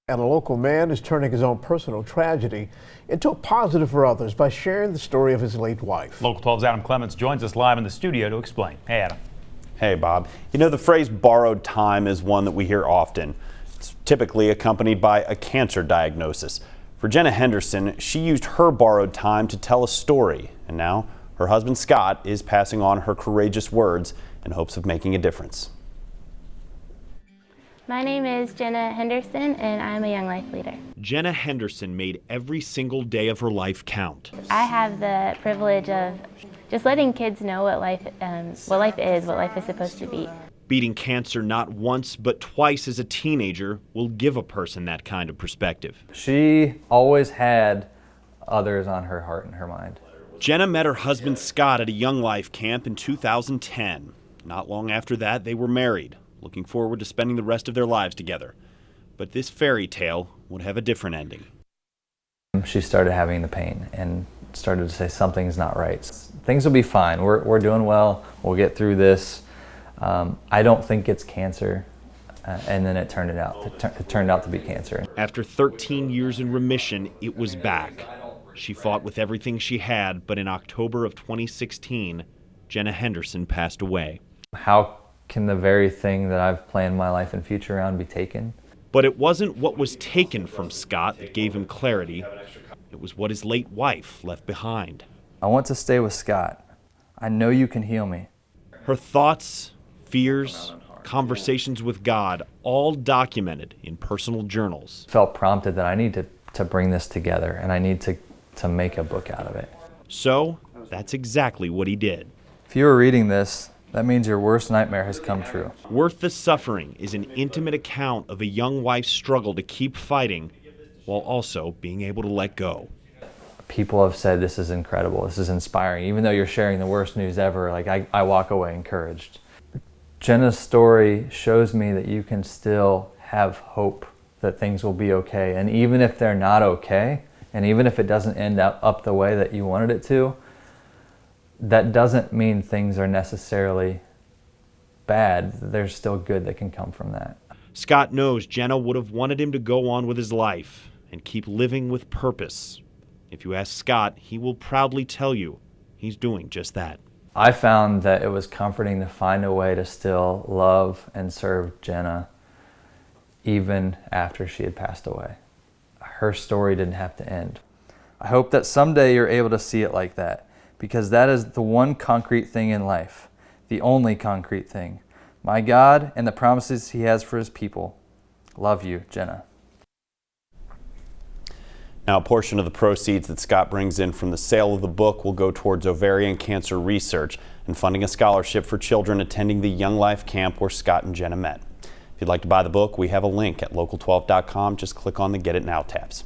And a local man is turning his own personal tragedy into a positive for others by sharing the story of his late wife. Local 12's Adam Clements joins us live in the studio to explain. Hey, Adam. Hey, Bob. You know, the phrase borrowed time is one that we hear often. It's typically accompanied by a cancer diagnosis. For Jenna Henderson, she used her borrowed time to tell a story, and now her husband Scott is passing on her courageous words in hopes of making a difference. My name is Jenna Henderson, and I'm a Young Life leader. Jenna Henderson made every single day of her life count. I have the privilege of just letting kids know what life is supposed to be. Beating cancer not once but twice as a teenager will give a person that kind of perspective. She always had others on her heart and her mind. Jenna met her husband Scott at a Young Life camp in 2010. Not long after that, they were married, looking forward to spending the rest of their lives together. But this fairy tale would have a different ending. She started having the pain and started to say something's not right. Things will be fine. We're doing well. We'll get through this. I don't think it's cancer. And then it turned out to be cancer. After 13 years in remission, it was back. She fought with everything she had, but in October of 2016, Jenna Henderson passed away. How can the very thing that I've planned my life and future around be taken? But it wasn't what was taken from Scott that gave him clarity. It was what his late wife left behind. I want to stay with Scott. I know you can heal me. Her thoughts, fears, conversations with God, all documented in personal journals. Felt prompted that I need to bring this together, and I need to make a book out of it. So that's exactly what he did. If you were reading this, that means your worst nightmare has come true. Worth the Suffering is an intimate account of a young wife's struggle to keep fighting while also being able to let go. People have said this is incredible, this is inspiring. Even though you're sharing the worst news ever, I walk away encouraged. Jenna's story shows me that you can still have hope that things will be okay. And even if they're not okay, and even if it doesn't end up the way that you wanted it to, that doesn't mean things are necessarily bad. There's still good that can come from that. Scott knows Jenna would have wanted him to go on with his life and keep living with purpose. If you ask Scott, he will proudly tell you he's doing just that. I found that it was comforting to find a way to still love and serve Jenna even after she had passed away. Her story didn't have to end. I hope that someday you're able to see it like that, because that is the one concrete thing in life, the only concrete thing. My God and the promises He has for His people. Love you, Jenna. Now, a portion of the proceeds that Scott brings in from the sale of the book will go towards ovarian cancer research and funding a scholarship for children attending the Young Life camp where Scott and Jenna met. If you'd like to buy the book, we have a link at local12.com. Just click on the Get It Now tabs.